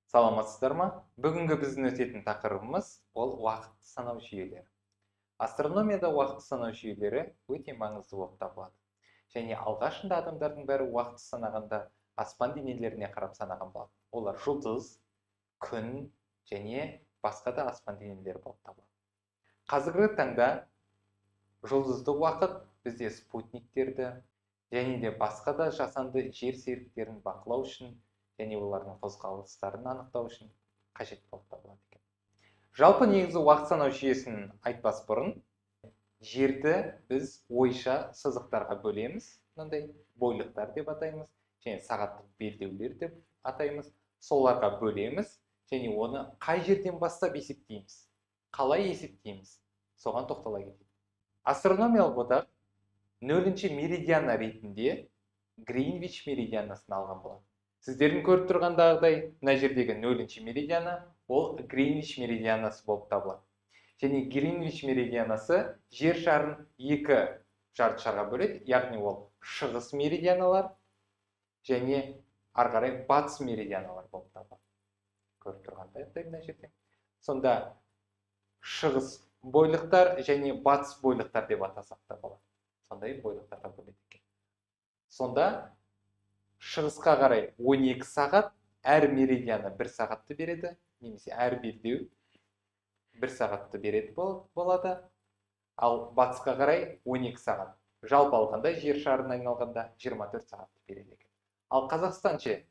Саламатсыздар ма? Бүгінгі біздің өтетін тақырыбымыз ол уақытты санау жүйелері. Астрономияда уақытты санау жүйелері өте маңызды болып табылады. Және алғашында адамдардың бәрі уақытты санағанда аспан денелеріне қарап санаған болады. Олар жұлдыз, күн және басқа да аспан денелері болып табылады. Қазіргі таңда жұлдызды уақыт бізде спутниктерді және де басқа да жасанды жер серіктерін бақылау үшін және олардың қозғалыстарын анықтау үшін қажет болып табылады екен. Жалпы негізі уақыт санау жүйесін айтпас бұрын, жерді біз ойша сызықтарға бөлеміз, мынандай бойлықтар деп атаймыз, және сағаттық белдеулер деп атаймыз. Соларға бөлеміз және оны қай жерден бастап есептейміз, қалай есептейміз, соған тоқтала кетейік. Астрономиялық одақ 0-ші меридиана ретінде Гринвич меридианасын алған болады. Сіздердің көріп тұрғандағыдай, мына жердегі 0-ші меридиана ол Гринвич меридианасы болып табылады. Және Гринвич меридианасы жер шарын екі жартышарға бөледі, яғни ол шығыс меридианалар және ары қарай батыс меридианалар болып табылады. Көріп тұрғандай мына жерде. Сонда шығыс бойлықтар және батыс бойлықтар деп атасақ та болады. Сондай бойлықтарға бөледі екен. Сонда шығысқа қарай 12 сағат, әр меридиана 1 сағатты береді, немесе әр белдеу 1 сағатты береді болады. Ал батысқа қарай 12 сағат. Жалпы алғанда жер шарына айналғанда 24 сағатты береді екен. Ал Қазақстан ше?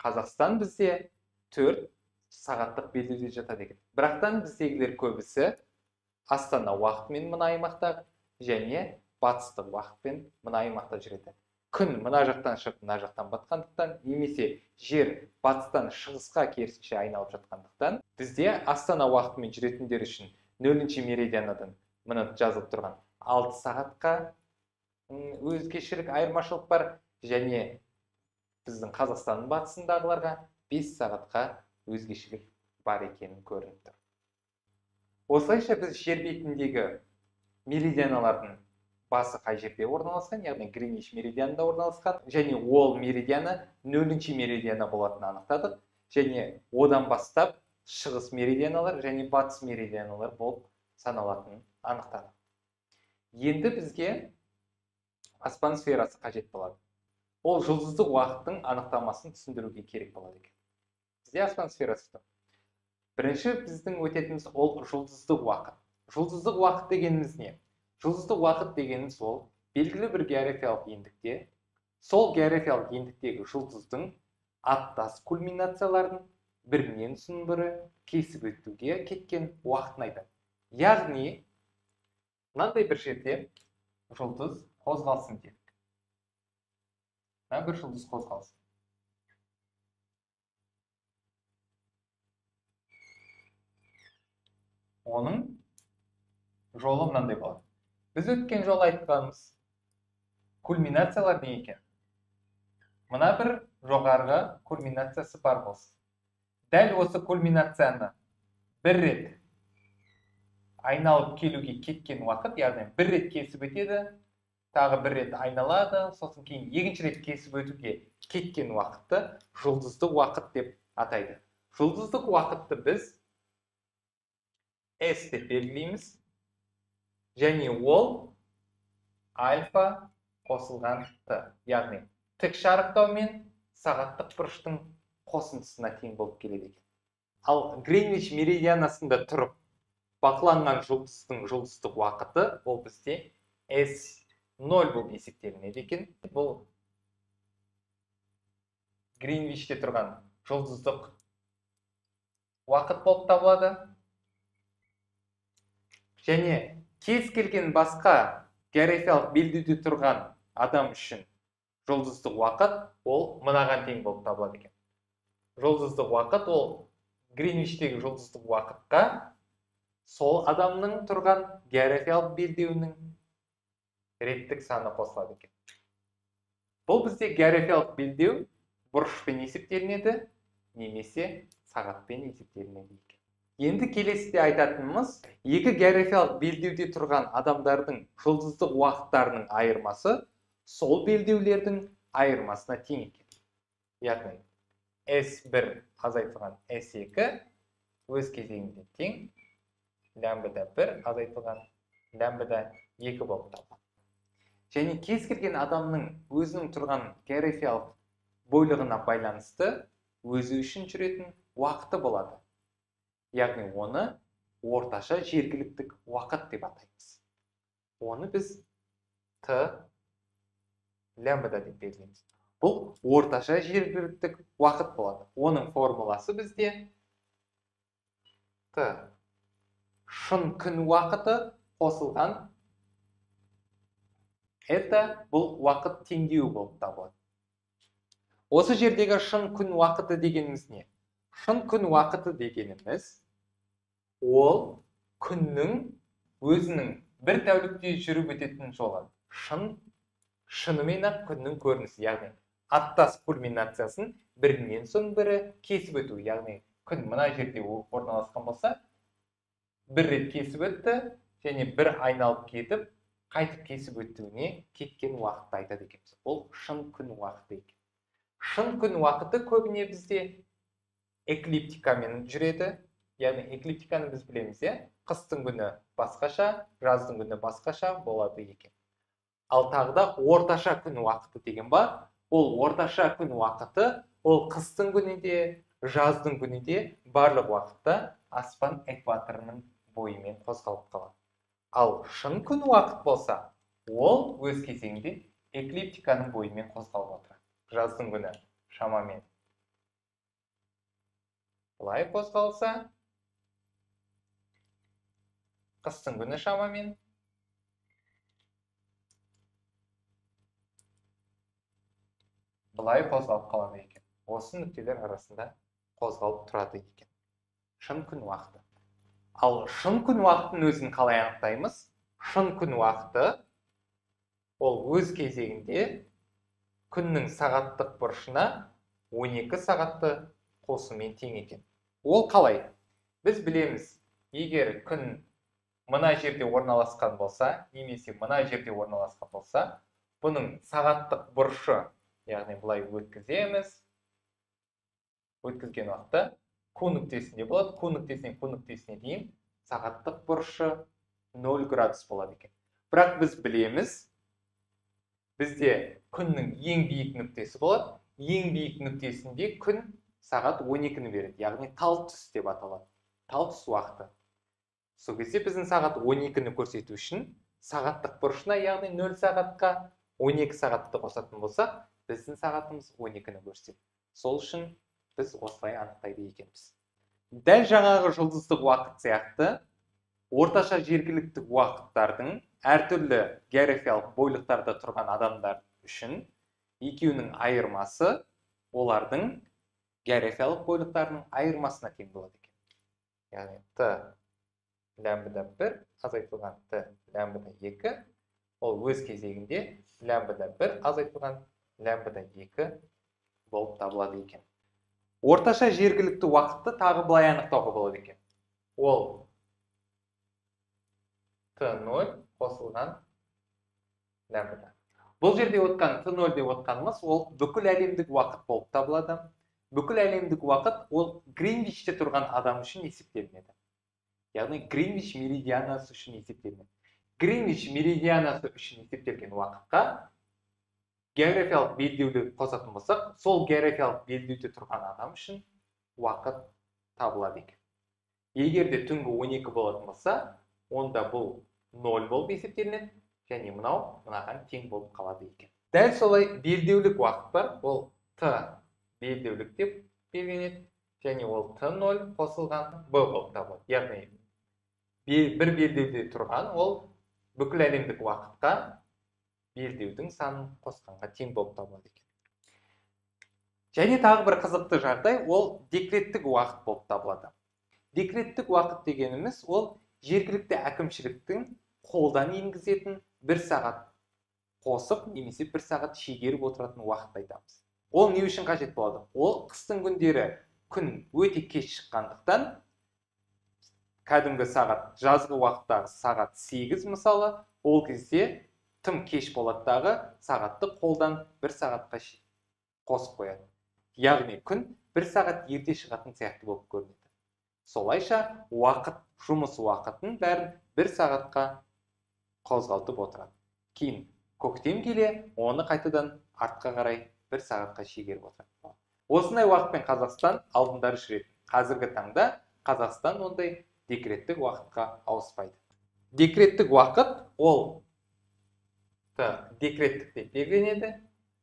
Қазақстан бізде 4 сағаттық белдеуде жатады екен. Бірақтан біздегілер көбісі Астана уақытымен мына аймақта және батыстық уақытпен мына аймақта жүреді. Күн мына жақтан шығып, мына жақтан батқандықтан, немесе жер батыстан шығысқа керісінше айналып жатқандықтан, бізде Астана уақытымен жүретіндер үшін 0-ші меридианадан мына жазылып тұрған 6 сағатқа өзгешелік айырмашылық бар, және біздің Қазақстанның батысындағыларға 5 сағатқа өзгешелік бар екенін көрініп тұр. Осылайша біз жер бетіндегі меридианалардың басы қай жерде орналасқан, яғни Гринвич меридианында орналасқан, және ол меридианы 0-ші меридиана болатынын анықтадық, және одан бастап шығыс меридианалар және батыс меридианалар болып саналатынын анықтадық. Енді бізге аспан сферасы қажет болады. Ол жұлдыздық уақыттың анықтамасын түсіндіруге керек болады екен. Бізде аспан сферасы тұр. Бірінші біздің өтетіміз ол жұлдыздық уақыт. Жұлдыздық уақыт дегеніміз не? Жұлдыздық уақыт дегеніміз ол белгілі бір географиялық ендікте, сол географиялық ендіктегі жұлдыздың аттас кульминацияларын бірінен соң бірі кесіп өтуге кеткен уақытын айтады. Яғни, мынандай бір жерде жұлдыз қозғалсын делік. Мына бір жұлдыз қозғалсын. Оның жолы мынандай болады. Біз өткен жол айтқанымыз кульминациялар не екен? Мына бір жоғарғы кульминациясы бар болсын. Дәл осы кульминацияны бір рет айналып келуге кеткен уақыт, яғни бір рет кесіп өтеді, тағы бір рет айналады, сосын кейін екінші рет кесіп өтуге кеткен уақытты жұлдыздық уақыт деп атайды. Жұлдыздық уақытты біз S деп белгілейміз. Және ол альфа қосылған Т, яғни тік шарықтау мен сағаттық бұрыштың қосындысына тең болып келеді екен. Ал Гринвич меридианасында тұрып бақыланған жұлдыздың жұлдыздық уақыты ол бізде S0 болып есептелінеді екен. Бұл Гринвичте тұрған жұлдыздық уақыт болып табылады. Және кез келген басқа географиялық белдеуде тұрған адам үшін жұлдыздық уақыт ол мынаған тең болып табылады екен. Жұлдыздық уақыт ол Гринвичтегі жұлдыздық уақытқа сол адамның тұрған географиялық белдеуінің реттік саны қосылады екен. Бұл бізде географиялық белдеу бұрышпен есептелінеді, немесе сағатпен есептелінеді екен. Енді келесіде айтатынымыз, екі географиялық белдеуде тұрған адамдардың жұлдыздық уақыттарының айырмасы сол белдеулердің айырмасына тең екен. Яғни S1 азайтылған S2 өз кезегінде тең лямбда 1 азайтылған лямбда 2 болып табылады. Және кез келген адамның өзінің тұрған географиялық бойлығына байланысты өзі үшін жүретін уақыты болады. Яғни оны орташа жергіліктік уақыт деп атаймыз. Оны біз Т лямбда деп белгілейміз. Бұл орташа жергіліктік уақыт болады. Оның формуласы бізде Т шын күн уақыты қосылған это бұл уақыт теңдеуі болып табылады. Осы жердегі шын күн уақыты дегеніміз не? Шын күн уақыты дегеніміз ол күннің өзінің бір тәулікте жүріп өтетін жолы. Шынымен-ақ күннің көрінісі, яғни аттас кульминациясын бірінен соң бірі кесіп өту. Яғни күн мына жерде орналасқан болса, бір рет кесіп өтті, және бір айналып кетіп, қайтып кесіп өтуіне кеткен уақытты айтады екенбіз. Ол шын күн уақыты екен. Шын күн уақыты көбіне бізде эклиптикамен жүреді. Яғни эклиптиканы біз білеміз, қыстың күні басқаша, жаздың күні басқаша болады екен. Ал тағы да орташа күн уақыты деген бар. Ол орташа күн уақыты, ол қыстың күнінде, жаздың күнінде барлық уақытта аспан экваторының бойымен қозғалып қалады. Ал шын күн уақыт болса, ол өз кезегінде эклиптиканың бойымен қозғалып отырады. Жаздың күні шамамен былай қозғалса, қыстың күні шамамен былай қозғалып қалады екен. Осы нүктелер арасында қозғалып тұрады екен. Шын күн уақыты. Ал шын күн уақытын өзін қалай анықтаймыз? Шын күн уақыты ол өз кезегінде күннің сағаттық бұрышына 12 сағатты қосумен тең екен. Ол қалай? Біз білеміз, егер күн мына жерде орналасқан болса, немесе мына жерде орналасқан болса, бұның сағаттық бұрышы, яғни бұлай өткіземіз. Өткізген уақытта Q нүктесінде болады. Q нүктесінен Q нүктесіне дейін сағаттық бұрышы 0 градус болады екен. Бірақ біз білеміз, бізде күннің ең биік нүктесі болады. Ең биік нүктесінде күн сағат 12-ні береді, яғни тал түс деп аталады. Тал түс уақыты. Сол кезде біздің сағат 12-ні көрсету үшін сағаттық бұрышына, яғни 0 сағатқа 12 сағатты қосатын болсақ, біздің сағатымыз 12-ні көрсетеді. Сол үшін біз осылай анықтайды екенбіз. Дәл жаңағы жұлдыздық уақыт сияқты, орташа жергілікті уақыттардың әртүрлі географиялық бойлықтарда тұрған адамдар үшін екеуінің айырмасы олардың географиялық бойлықтарының айырмасына тең болады екен. Яғни Т лямбда 1 азайтылған Т лямбда 2 ол өз кезегінде лямбда 1 азайтылған лямбда 2 болып табылады екен. Орташа жергілікті уақытты тағы былай анықтауға болады екен. Ол Т0 қосылған лямбда. Бұл жерде отқан Т0 деп отқанымыз ол бүкіл әлемдік уақыт болып табылады. Бүкіл әлемдік уақыт ол Гринвичте тұрған адам үшін есептелінеді. Яғни Гринвич меридианасы үшін есептелінеді. Гринвич меридианасы үшін есептелген уақытқа географиялық белдеуді қосатын болсақ, сол географиялық белдеуде тұрған адам үшін уақыт табылады екен. Егер де түнгі 12 болатын болса, онда бұл 0 болып есептелінеді, және мынаған тең болып қалады екен. Дәл солай белдеулік уақыт бар, ол Т белдеулік деп белгіленеді, және ол Т0 қосылған Б болып табылады. Яғни бір белдеуде тұрған ол бүкіл әлемдік уақытқа белдеудің санын қосқанға тең болып табылады екен. Және тағы бір қызықты жағдай ол декреттік уақыт болып табылады. Декреттік уақыт дегеніміз ол жергілікті әкімшіліктің қолдан енгізетін 1 сағат қосып, немесе 1 сағат шегеріп отыратын уақытты айтамыз. Ол не үшін қажет болады? Ол қыстың күндері күн өте кеш шыққандықтан, кәдімгі сағат, жазғы уақыттағы сағат 8 мысалы, ол кезде тым кеш боладағы сағатты қолдан 1 сағатқа қосып қояды. Яғни күн 1 сағат ерте шығатын сияқты болып көрінеді. Солайша уақыт, жұмыс уақытын бәрін 1 сағатқа қозғалтып отырады. Кейін көктем келе, оны қайтадан артқа қарай 1 сағатқа шегеріп отырады. Осындай уақытпен Қазақстан алдындары жүреді. Қазіргі таңда Қазақстан ондай декреттік уақытқа ауыспайды. Декреттік уақыт ол декреттік деп белгіленеді,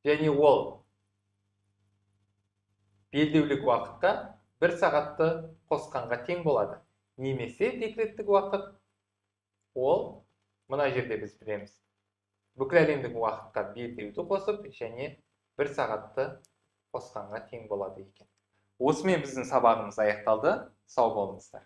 және ол белдеулік уақытқа 1 сағатты қосқанға тең болады. Немесе декреттік уақыт ол мына жерде біз білеміз. Бүкіл әлемдік уақытқа белдеуді қосып, және 1 сағатты қосқанға тең болады екен. Осымен біздің сабағымыз аяқталды. Сау болыңыздар.